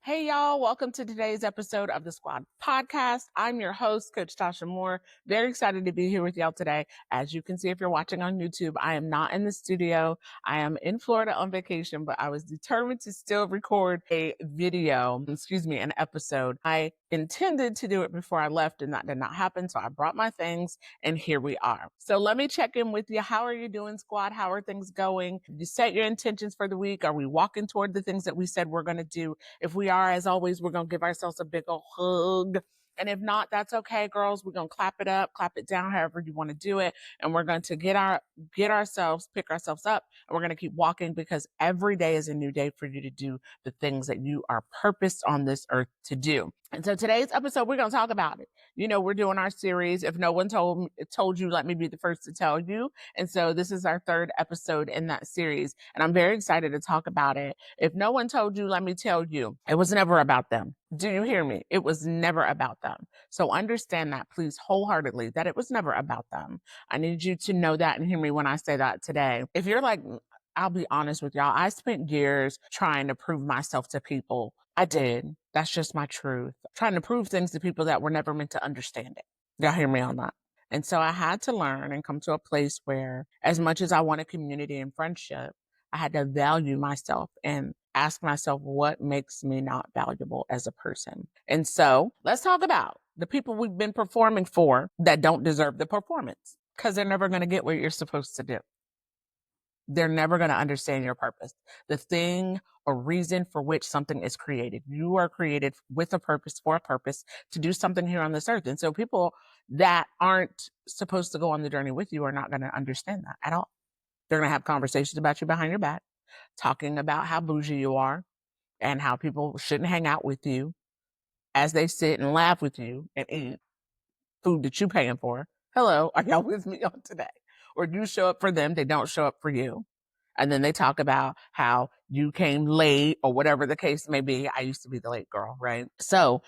Hey, y'all. Welcome to today's episode of the Squad Podcast. I'm your host, Coach Tocha Moore. Very excited to be here with y'all today. As you can see, if you're watching on YouTube, I am not in the studio. I am in Florida on vacation, but I was determined to still record an episode. I intended to do it before I left, and that did not happen. So I brought my things, and here we are. So let me check in with you. How are you doing, Squad? How are things going? Did you set your intentions for the week? Are we walking toward the things that we said we're going to do? If we are, as always, we're going to give ourselves a big old hug. And if not, that's okay, girls. We're going to clap it up, clap it down, however you want to do it. And we're going to pick ourselves up, and we're going to keep walking, because every day is a new day for you to do the things that you are purposed on this earth to do. And so today's episode, we're going to talk about it. You know, we're doing our series. If no one told you, let me be the first to tell you. And so this is our third episode in that series. And I'm very excited to talk about it. If no one told you, let me tell you, it was never about them. Do you hear me? It was never about them. So understand that, please, wholeheartedly, that it was never about them. I need you to know that and hear me when I say that today. If you're like, I'll be honest with y'all, I spent years trying to prove myself to people. I did. That's just my truth. Trying to prove things to people that were never meant to understand it. Y'all hear me on that? And so I had to learn and come to a place where, as much as I wanted community and friendship, I had to value myself and ask myself, what makes me not valuable as a person? And so let's talk about the people we've been performing for that don't deserve the performance, because they're never going to get what you're supposed to do. They're never going to understand your purpose, the thing or reason for which something is created. You are created with a purpose, for a purpose, to do something here on this earth. And so people that aren't supposed to go on the journey with you are not going to understand that at all. They're going to have conversations about you behind your back, talking about how bougie you are and how people shouldn't hang out with you as they sit and laugh with you and eat food that you're paying for. Hello, are y'all with me on today? Or you show up for them, they don't show up for you. And then they talk about how you came late or whatever the case may be. I used to be the late girl, right? So,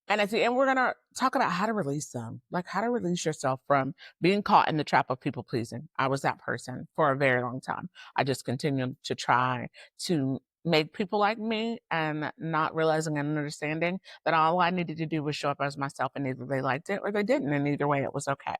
and at the end, we're going to talk about how to release them, like how to release yourself from being caught in the trap of people pleasing. I was that person for a very long time. I just continued to try to make people like me, and not realizing and understanding that all I needed to do was show up as myself, and either they liked it or they didn't. And either way, it was okay.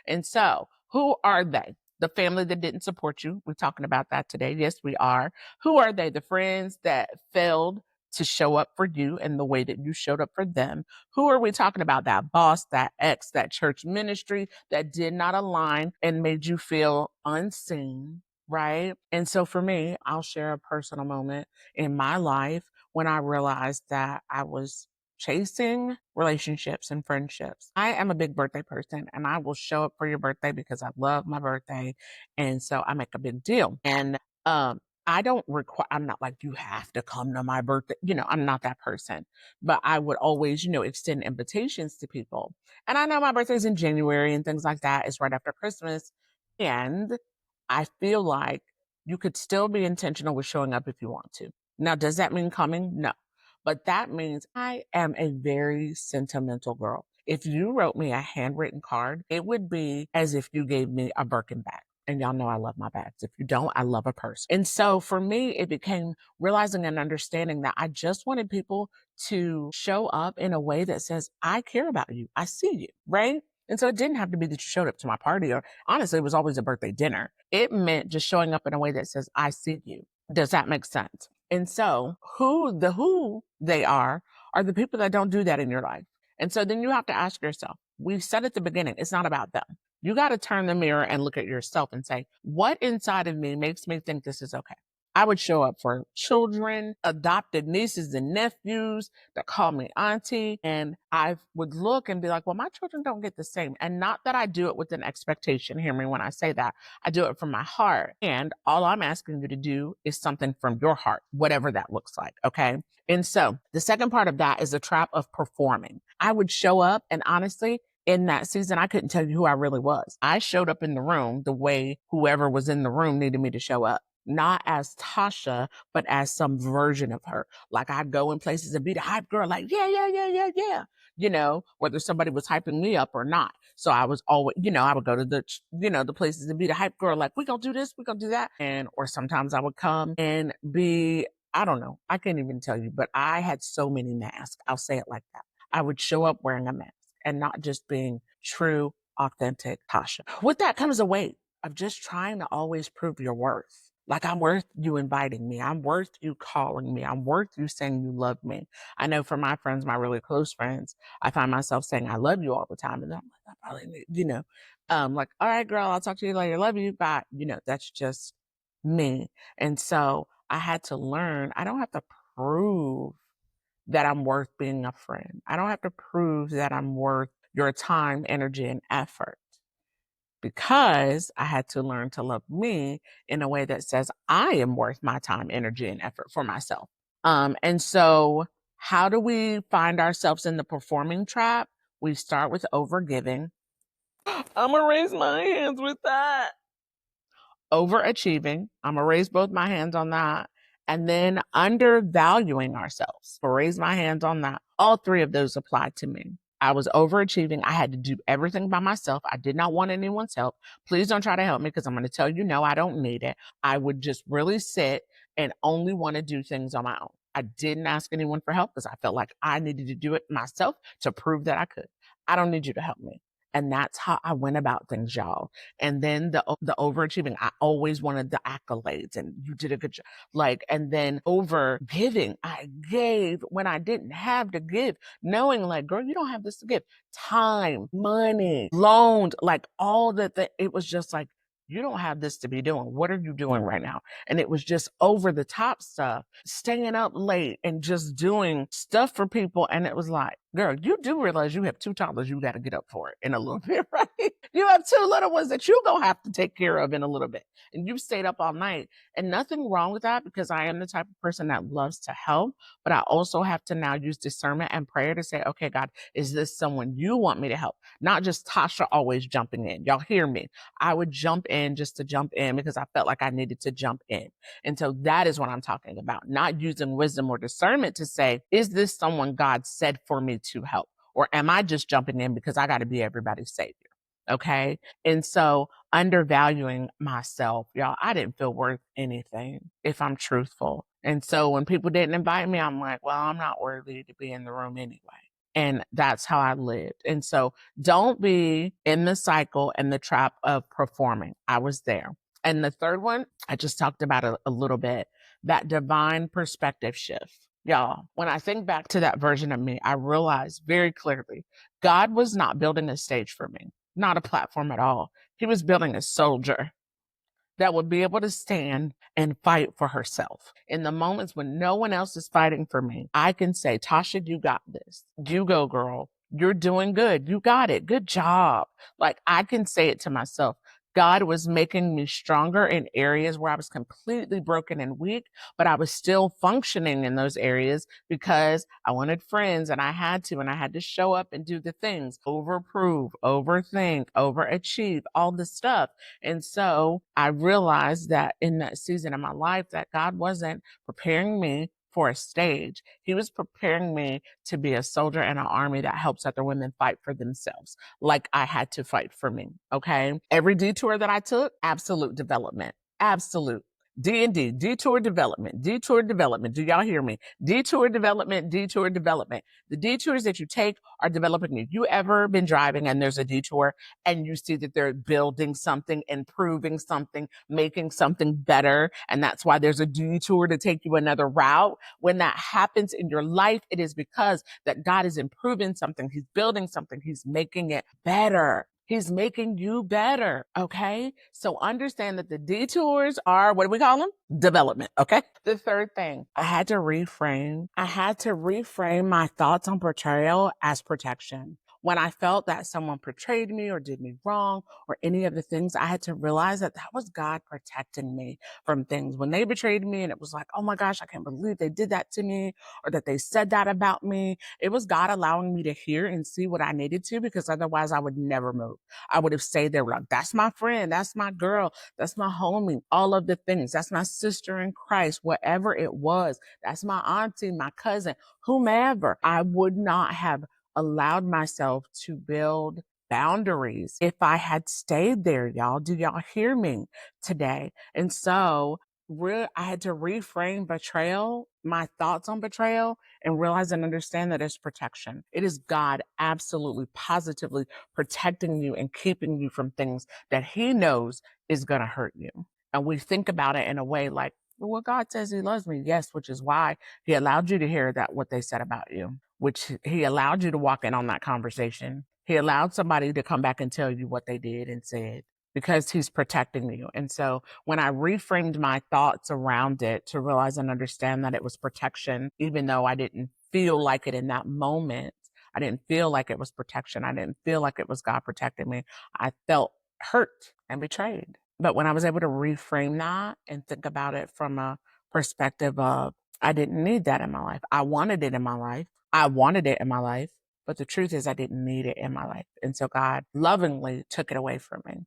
And so who are they? The family that didn't support you. We're talking about that today. Yes, we are. Who are they? The friends that failed to show up for you in the way that you showed up for them. Who are we talking about? That boss, that ex, that church ministry that did not align and made you feel unseen, right? And so for me, I'll share a personal moment in my life when I realized that I was chasing relationships and friendships. I am a big birthday person, and I will show up for your birthday because I love my birthday. And so I make a big deal. And I don't require, I'm not like, you have to come to my birthday. You know, I'm not that person, but I would always, extend invitations to people. And I know my birthday's in January and things like that. It's right after Christmas. And I feel like you could still be intentional with showing up if you want to. Now, does that mean coming? No. But that means I am a very sentimental girl. If you wrote me a handwritten card, it would be as if you gave me a Birkin bag. And y'all know I love my bags. If you don't, I love a purse. And so for me, it became realizing and understanding that I just wanted people to show up in a way that says, I care about you. I see you, right? And so it didn't have to be that you showed up to my party, or honestly, it was always a birthday dinner. It meant just showing up in a way that says, I see you. Does that make sense? And so who they are the people that don't do that in your life. And so then you have to ask yourself, we said at the beginning, it's not about them. You got to turn the mirror and look at yourself and say, what inside of me makes me think this is okay? I would show up for children, adopted nieces and nephews that call me auntie. And I would look and be like, well, my children don't get the same. And not that I do it with an expectation. Hear me when I say that. I do it from my heart. And all I'm asking you to do is something from your heart, whatever that looks like. Okay. And so the second part of that is the trap of performing. I would show up, and honestly, in that season, I couldn't tell you who I really was. I showed up in the room the way whoever was in the room needed me to show up. Not as Tasha, but as some version of her. Like I'd go in places and be the hype girl, like, yeah. Whether somebody was hyping me up or not. So I was always, I would go to the places and be the hype girl, like, we gonna do this, we gonna do that. Or sometimes I would come and be I don't know. I can't even tell you, but I had so many masks. I'll say it like that. I would show up wearing a mask and not just being true, authentic Tasha. With that comes a weight of just trying to always prove your worth. Like, I'm worth you inviting me. I'm worth you calling me. I'm worth you saying you love me. I know for my friends, my really close friends, I find myself saying I love you all the time. And I'm like, I probably need, like, all right, girl, I'll talk to you later. Love you. Bye. That's just me. And so I had to learn, I don't have to prove that I'm worth being a friend. I don't have to prove that I'm worth your time, energy, and effort, because I had to learn to love me in a way that says I am worth my time, energy, and effort for myself. And so how do we find ourselves in the performing trap? We start with overgiving. I'm gonna raise my hands with that. Overachieving. I'm gonna raise both my hands on that. And then undervaluing ourselves. I'll raise my hands on that. All three of those apply to me. I was overachieving. I had to do everything by myself. I did not want anyone's help. Please don't try to help me, because I'm going to tell you, no, I don't need it. I would just really sit and only want to do things on my own. I didn't ask anyone for help because I felt like I needed to do it myself to prove that I could. I don't need you to help me. And that's how I went about things, y'all. And then the overachieving, I always wanted the accolades, and you did a good job. And then over giving, I gave when I didn't have to give, knowing like, girl, you don't have this to give. Time, money, loaned, like all that. It was just like, you don't have this to be doing. What are you doing right now? And it was just over the top stuff, staying up late and just doing stuff for people. And it was like, girl, you do realize you have 2 toddlers you got to get up for it in a little bit, right? You have 2 little ones that you're going to have to take care of in a little bit. And you've stayed up all night. And nothing wrong with that, because I am the type of person that loves to help. But I also have to now use discernment and prayer to say, okay, God, is this someone you want me to help? Not just Tasha always jumping in. Y'all hear me? I would jump in just to jump in because I felt like I needed to jump in. And so that is what I'm talking about. Not using wisdom or discernment to say, is this someone God said for me to help? Or am I just jumping in because I got to be everybody's savior? Okay. And so undervaluing myself, y'all, I didn't feel worth anything, if I'm truthful. And so when people didn't invite me, I'm like, well, I'm not worthy to be in the room anyway. And that's how I lived. And so don't be in the cycle and the trap of performing. I was there. And the third one, I just talked about a little bit, that divine perspective shift. Y'all, when I think back to that version of me, I realized very clearly God was not building a stage for me, not a platform at all. He was building a soldier that would be able to stand and fight for herself. In the moments when no one else is fighting for me, I can say, Tasha, you got this. You go, girl. You're doing good. You got it. Good job. Like, I can say it to myself. God was making me stronger in areas where I was completely broken and weak, but I was still functioning in those areas because I wanted friends and I had to show up and do the things, overprove, overthink, overachieve, all the stuff. And so I realized that in that season of my life that God wasn't preparing me for a stage. He was preparing me to be a soldier in an army that helps other women fight for themselves, like I had to fight for me. Okay. Every detour that I took, absolute development. Absolute. D&D, detour development, detour development. Do y'all hear me? Detour development, detour development. The detours that you take are developing you. You ever been driving and there's a detour and you see that they're building something, improving something, making something better, and that's why there's a detour to take you another route? When that happens in your life, it is because that God is improving something. He's building something. He's making it better. He's making you better. Okay. So understand that the detours are, what do we call them? Development. Okay. The third thing, I had to reframe my thoughts on betrayal as protection. When I felt that someone betrayed me or did me wrong or any of the things, I had to realize that that was God protecting me from things. When they betrayed me and it was like, oh my gosh, I can't believe they did that to me or that they said that about me. It was God allowing me to hear and see what I needed to, because otherwise I would never move. I would have stayed there like, that's my friend, that's my girl, that's my homie, all of the things. That's my sister in Christ, whatever it was. That's my auntie, my cousin, whomever. I would not have allowed myself to build boundaries if I had stayed there, y'all. Do y'all hear me today? And so I had to reframe betrayal, my thoughts on betrayal, and realize and understand that it's protection. It is God absolutely, positively protecting you and keeping you from things that he knows is going to hurt you. And we think about it in a way like, well, God says he loves me. Yes, which is why he allowed you to hear that, what they said about you, which he allowed you to walk in on that conversation. He allowed somebody to come back and tell you what they did and said, because he's protecting you. And so when I reframed my thoughts around it to realize and understand that it was protection, even though I didn't feel like it in that moment, I didn't feel like it was protection. I didn't feel like it was God protecting me. I felt hurt and betrayed. But when I was able to reframe that and think about it from a perspective of, I didn't need that in my life. I wanted it in my life. I wanted it in my life. But the truth is, I didn't need it in my life. And so God lovingly took it away from me.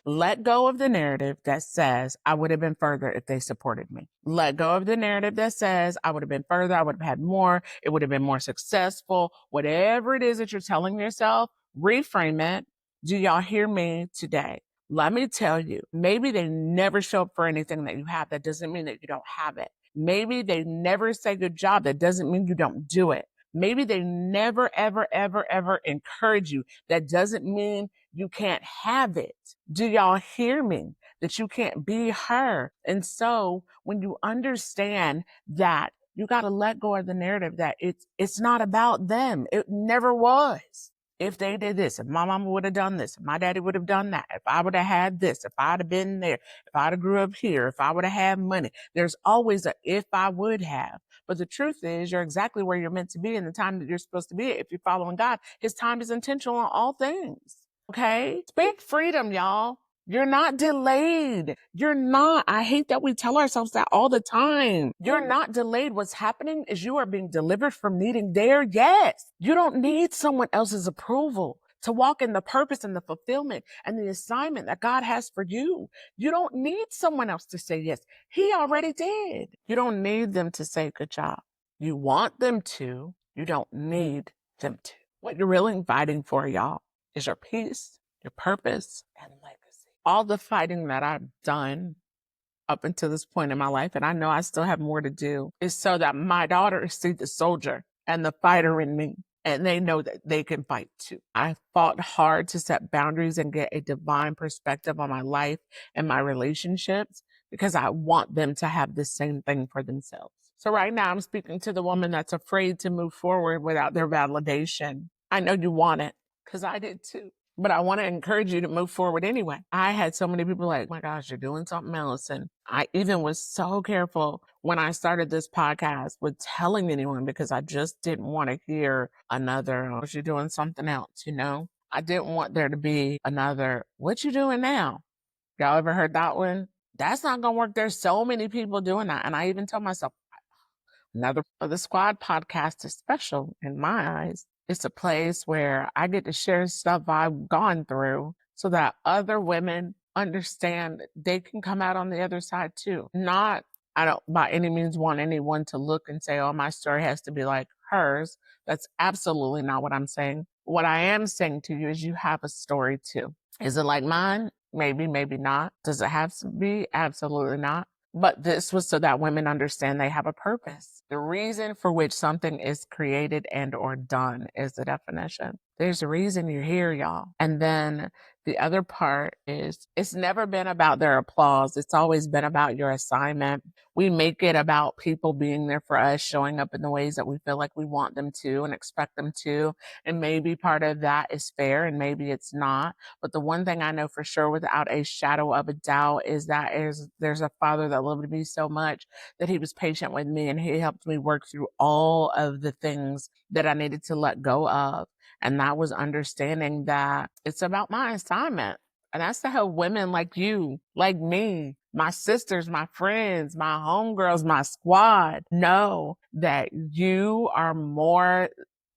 Let go of the narrative that says I would have been further if they supported me. Let go of the narrative that says I would have been further, I would have had more, it would have been more successful. Whatever it is that you're telling yourself, reframe it. Do y'all hear me today? Let me tell you, maybe they never show up for anything that you have. That doesn't mean that you don't have it. Maybe they never say good job. That doesn't mean you don't do it. Maybe they never, ever, ever, ever encourage you. That doesn't mean you can't have it. Do y'all hear me? That you can't be her. And so when you understand that, you got to let go of the narrative that it's not about them. It never was. If they did this, if my mama would have done this, if my daddy would have done that, if I would have had this, if I'd have been there, if I'd have grew up here, if I would have had money, there's always a if I would have. But the truth is, you're exactly where you're meant to be in the time that you're supposed to be. If you're following God, his time is intentional on all things. Okay? Speak freedom, y'all. You're not delayed. You're not. I hate that we tell ourselves that all the time. You're not delayed. What's happening is you are being delivered from needing their yes. You don't need someone else's approval to walk in the purpose and the fulfillment and the assignment that God has for you. You don't need someone else to say yes. He already did. You don't need them to say good job. You want them to. You don't need them to. What you're really fighting for, y'all, is your peace, your purpose, and legacy. All the fighting that I've done up until this point in my life, and I know I still have more to do, is so that my daughters see the soldier and the fighter in me, and they know that they can fight too. I fought hard to set boundaries and get a divine perspective on my life and my relationships because I want them to have the same thing for themselves. So right now I'm speaking to the woman that's afraid to move forward without their validation. I know you want it because I did too. But I want to encourage you to move forward anyway. I had so many people like, oh my gosh, you're doing something else. And I even was so careful when I started this podcast with telling anyone because I just didn't want to hear another, oh, you're doing something else, you know? I didn't want there to be another, what you doing now? Y'all ever heard that one? That's not going to work. There's so many people doing that. And I even told myself, another of the Squad podcast is special in my eyes. It's a place where I get to share stuff I've gone through so that other women understand they can come out on the other side too. I don't by any means want anyone to look and say, oh, my story has to be like hers. That's absolutely not what I'm saying. What I am saying to you is you have a story too. Is it like mine? Maybe, maybe not. Does it have to be? Absolutely not. But this was so that women understand they have a purpose. The reason for which something is created and or done is the definition. There's a reason you're here, y'all. And then the other part is it's never been about their applause. It's always been about your assignment. We make it about people being there for us, showing up in the ways that we feel like we want them to and expect them to. And maybe part of that is fair and maybe it's not. But the one thing I know for sure without a shadow of a doubt is that there's a Father that loved me so much that he was patient with me and he helped me work through all of the things that I needed to let go of. And that was understanding that it's about my assignment. And that's to help women like you, like me, my sisters, my friends, my homegirls, my squad know that you are more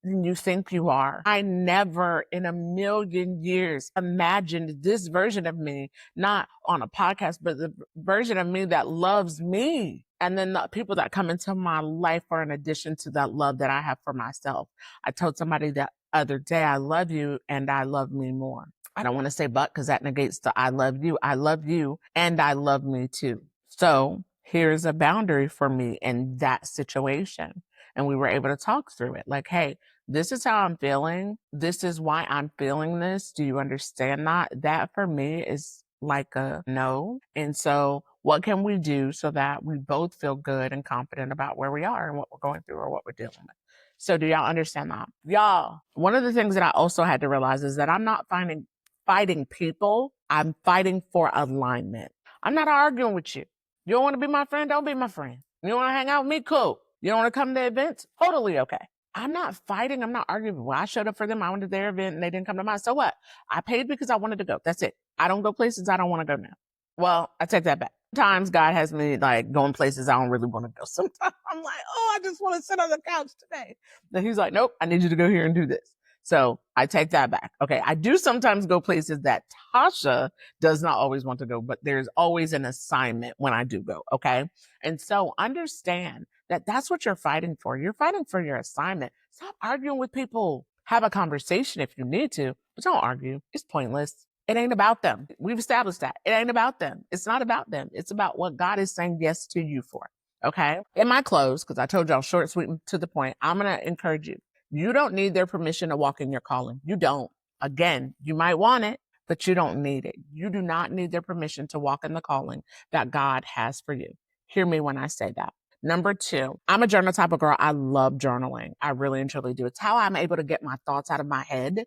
than you think you are. I never in a million years imagined this version of me, not on a podcast, but the version of me that loves me. And then the people that come into my life are in addition to that love that I have for myself. I told somebody the other day, I love you and I love me more. I don't want to say but because that negates the I love you. I love you and I love me too. So here's a boundary for me in that situation. And we were able to talk through it. Like, hey, this is how I'm feeling. This is why I'm feeling this. Do you understand that? That for me is like a no. And so what can we do so that we both feel good and confident about where we are and what we're going through or what we're dealing with? So do y'all understand that? Y'all, one of the things that I also had to realize is that I'm not fighting people. I'm fighting for alignment. I'm not arguing with you. You don't want to be my friend? Don't be my friend. You don't want to hang out with me? Cool. You don't want to come to events? Totally okay. I'm not fighting. I'm not arguing. Well, I showed up for them. I went to their event and they didn't come to mine. So what? I paid because I wanted to go. That's it. I don't go places I don't want to go now. Well, I take that back. Sometimes God has me like going places I don't really want to go. Sometimes I'm like, oh, I just want to sit on the couch today. Then he's like, nope, I need you to go here and do this. So I take that back. Okay. I do sometimes go places that Tasha does not always want to go, but there's always an assignment when I do go. Okay. And so understand that that's what you're fighting for. You're fighting for your assignment. Stop arguing with people. Have a conversation if you need to, but don't argue. It's pointless. It ain't about them. We've established that. It ain't about them. It's not about them. It's about what God is saying yes to you for. Okay. In my close, because I told y'all short, sweet, and to the point, I'm going to encourage you. You don't need their permission to walk in your calling. You don't. Again, you might want it, but you don't need it. You do not need their permission to walk in the calling that God has for you. Hear me when I say that. Number 2, I'm a journal type of girl. I love journaling. I really and truly do. It's how I'm able to get my thoughts out of my head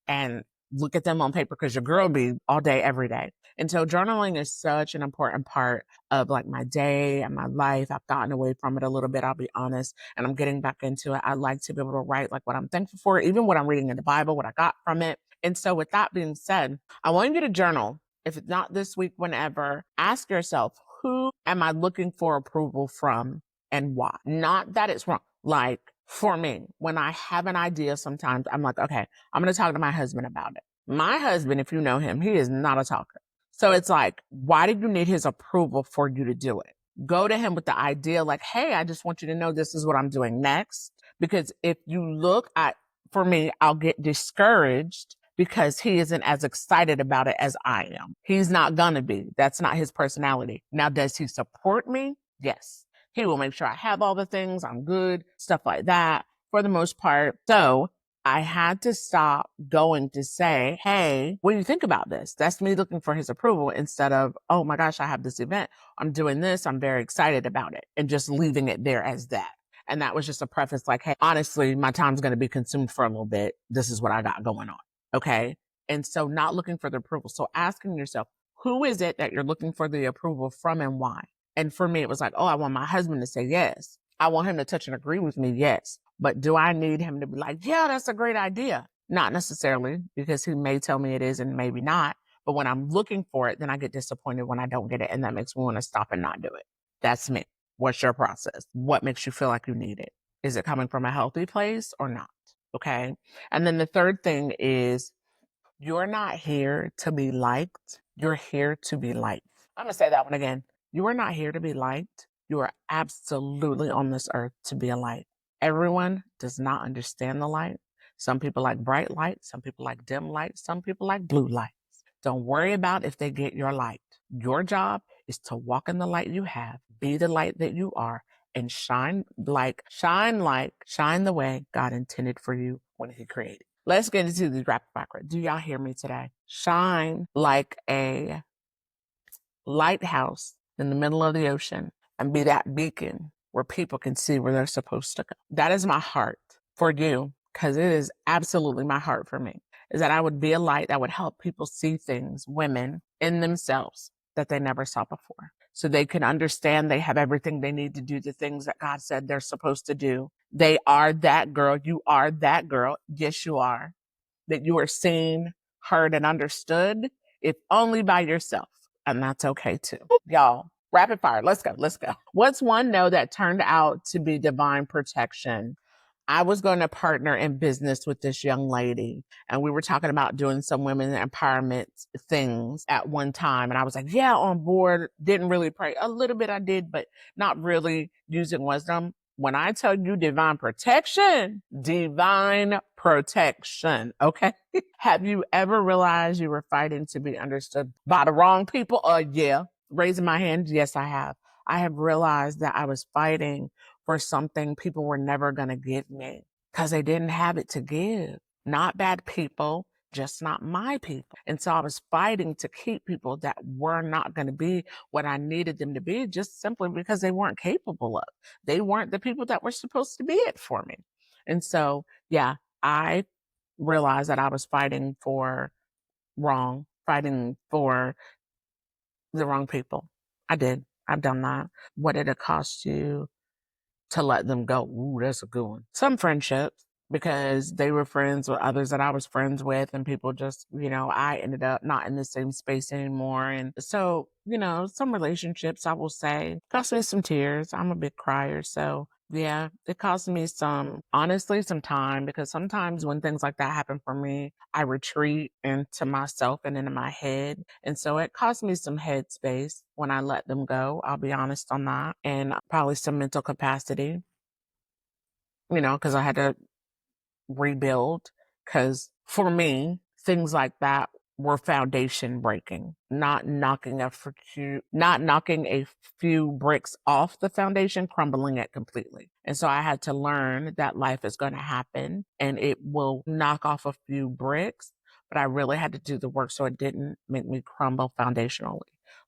and look at them on paper, because your girl be all day, every day. And so journaling is such an important part of like my day and my life. I've gotten away from it a little bit, I'll be honest, and I'm getting back into it. I like to be able to write like what I'm thankful for, even what I'm reading in the Bible, what I got from it. And so with that being said, I want you to journal. If it's not this week, whenever, ask yourself, who am I looking for approval from and why? Not that it's wrong. Like for me, when I have an idea, sometimes I'm like, okay, I'm going to talk to my husband about it. My husband, if you know him, he is not a talker. So it's like, why did you need his approval for you to do it? Go to him with the idea like, hey, I just want you to know this is what I'm doing next. Because if you look at, for me, I'll get discouraged because he isn't as excited about it as I am. He's not gonna be. That's not his personality. Now, does he support me? Yes. He will make sure I have all the things, I'm good, stuff like that for the most part. So I had to stop going to say, hey, what do you think about this? That's me looking for his approval instead of, oh my gosh, I have this event. I'm doing this. I'm very excited about it, and just leaving it there as that. And that was just a preface like, hey, honestly, my time's going to be consumed for a little bit. This is what I got going on. Okay. And so not looking for the approval. So asking yourself, who is it that you're looking for the approval from and why? And for me, it was like, oh, I want my husband to say yes. I want him to touch and agree with me. Yes. But do I need him to be like, yeah, that's a great idea? Not necessarily, because he may tell me it is and maybe not. But when I'm looking for it, then I get disappointed when I don't get it. And that makes me want to stop and not do it. That's me. What's your process? What makes you feel like you need it? Is it coming from a healthy place or not? Okay. And then the third thing is, you're not here to be liked. You're here to be liked. I'm going to say that one again. You are not here to be liked. You are absolutely on this earth to be a light. Everyone does not understand the light. Some people like bright light. Some people like dim light. Some people like blue light. Don't worry about if they get your light. Your job is to walk in the light you have, be the light that you are, and shine the way God intended for you when he created. Let's get into these rapid fire. Do y'all hear me today? Shine like a lighthouse in the middle of the ocean and be that beacon where people can see where they're supposed to go. That is my heart for you, because it is absolutely my heart for me, is that I would be a light that would help people see things, women, in themselves that they never saw before. So they can understand they have everything they need to do the things that God said they're supposed to do. They are that girl. You are that girl. Yes, you are. That you are seen, heard, and understood, if only by yourself. And that's okay too. Y'all, rapid fire. Let's go. Let's go. What's one no that turned out to be divine protection? I was going to partner in business with this young lady, and we were talking about doing some women empowerment things at one time. And I was like, yeah, on board. Didn't really pray. A little bit I did, but not really using wisdom. When I tell you divine protection, okay? Have you ever realized you were fighting to be understood by the wrong people? Yeah. Raising my hand. Yes, I have. I have realized that I was fighting for something people were never going to give me because they didn't have it to give. Not bad people, just not my people. And so I was fighting to keep people that were not going to be what I needed them to be, just simply because they weren't capable of. They weren't the people that were supposed to be it for me. And so, yeah, I realized that I was fighting for fighting for the wrong people. I did. I've done that. What did it cost you to let them go? Ooh, that's a good one. Some friendships, because they were friends with others that I was friends with, and people just, I ended up not in the same space anymore. And so, some relationships, I will say, cost me some tears. I'm a big crier. So, yeah, it cost me honestly, some time, because sometimes when things like that happen for me, I retreat into myself and into my head. And so it cost me some headspace when I let them go. I'll be honest on that. And probably some mental capacity, because I had to rebuild. Because for me, things like that were foundation breaking, not knocking a few bricks off the foundation, crumbling it completely. And so I had to learn that life is going to happen and it will knock off a few bricks, but I really had to do the work so it didn't make me crumble foundationally,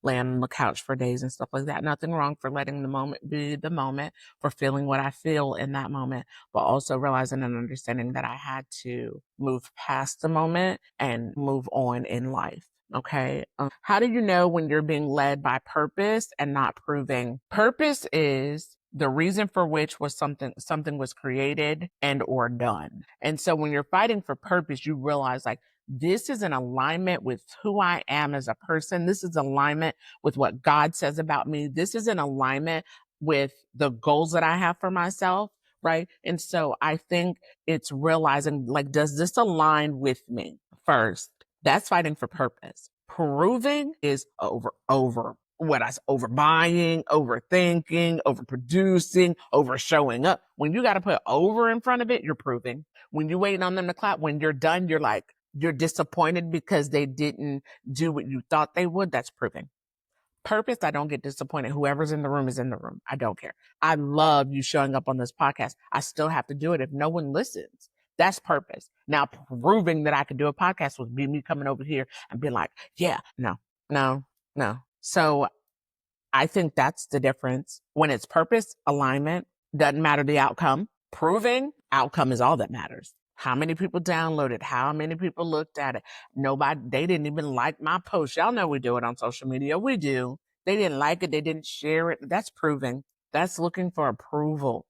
laying on the couch for days and stuff like that. Nothing wrong for letting the moment be the moment, for feeling what I feel in that moment, but also realizing and understanding that I had to move past the moment and move on in life. Okay. How do you know when you're being led by purpose and not proving? Purpose is the reason for which was something was created and or done. And so when you're fighting for purpose, you realize like, this is in alignment with who I am as a person. This is alignment with what God says about me. This is in alignment with the goals that I have for myself. Right. And so I think it's realizing, like, does this align with me first? That's fighting for purpose. Proving is overbuying, overthinking, overproducing, over showing up. When you got to put over in front of it, you're proving. When you're waiting on them to clap, when you're done, you're disappointed because they didn't do what you thought they would. That's proving. Purpose, I don't get disappointed. Whoever's in the room is in the room. I don't care. I love you showing up on this podcast. I still have to do it if no one listens. That's purpose. Now, proving that I could do a podcast would be me coming over here and being like, yeah, no. So I think that's the difference. When it's purpose, alignment, doesn't matter the outcome. Proving, outcome is all that matters. How many people downloaded? How many people looked at it? They didn't even like my post. Y'all know we do it on social media. We do. They didn't like it. They didn't share it. That's proving. That's looking for approval.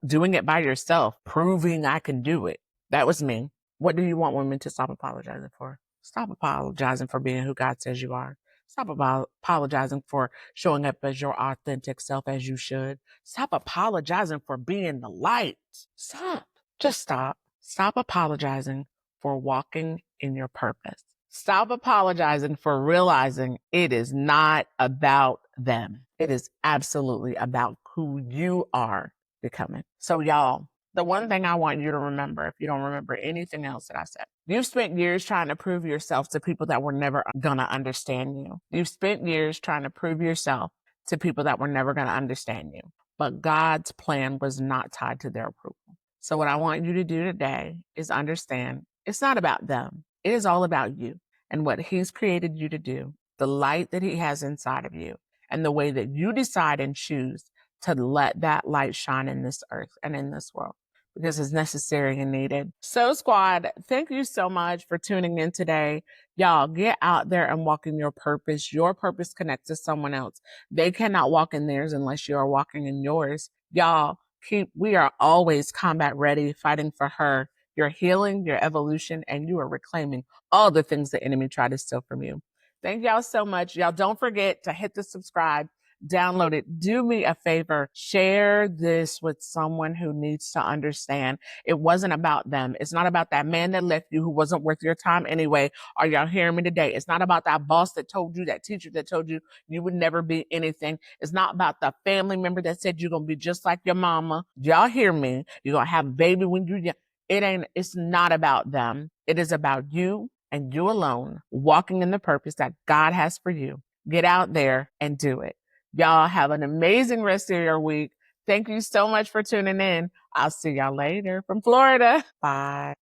Doing it by yourself, proving I can do it. That was me. What do you want women to stop apologizing for? Stop apologizing for being who God says you are. Stop apologizing for showing up as your authentic self as you should. Stop apologizing for being the light. Stop. Just stop. Stop apologizing for walking in your purpose. Stop apologizing for realizing it is not about them. It is absolutely about who you are becoming. So y'all, the one thing I want you to remember, if you don't remember anything else that I said, you've spent years trying to prove yourself to people that were never going to understand you. You've spent years trying to prove yourself to people that were never going to understand you. But God's plan was not tied to their approval. So what I want you to do today is understand it's not about them. It is all about you and what He's created you to do, the light that He has inside of you, and the way that you decide and choose to let that light shine in this earth and in this world, because it's necessary and needed. So squad, thank you so much for tuning in today. Y'all, get out there and walk in your purpose. Your purpose connects to someone else. They cannot walk in theirs unless you are walking in yours. Y'all, we are always combat ready, fighting for her, your healing, your evolution, and you are reclaiming all the things the enemy tried to steal from you. Thank y'all so much. Y'all don't forget to hit the subscribe, download it. Do me a favor. Share this with someone who needs to understand it wasn't about them. It's not about that man that left you who wasn't worth your time anyway. Are y'all hearing me today? It's not about that boss that told you, that teacher that told you you would never be anything. It's not about the family member that said you're going to be just like your mama. Y'all hear me? You're going to have a baby when you're young. It's not about them. It is about you and you alone walking in the purpose that God has for you. Get out there and do it. Y'all have an amazing rest of your week. Thank you so much for tuning in. I'll see y'all later from Florida. Bye.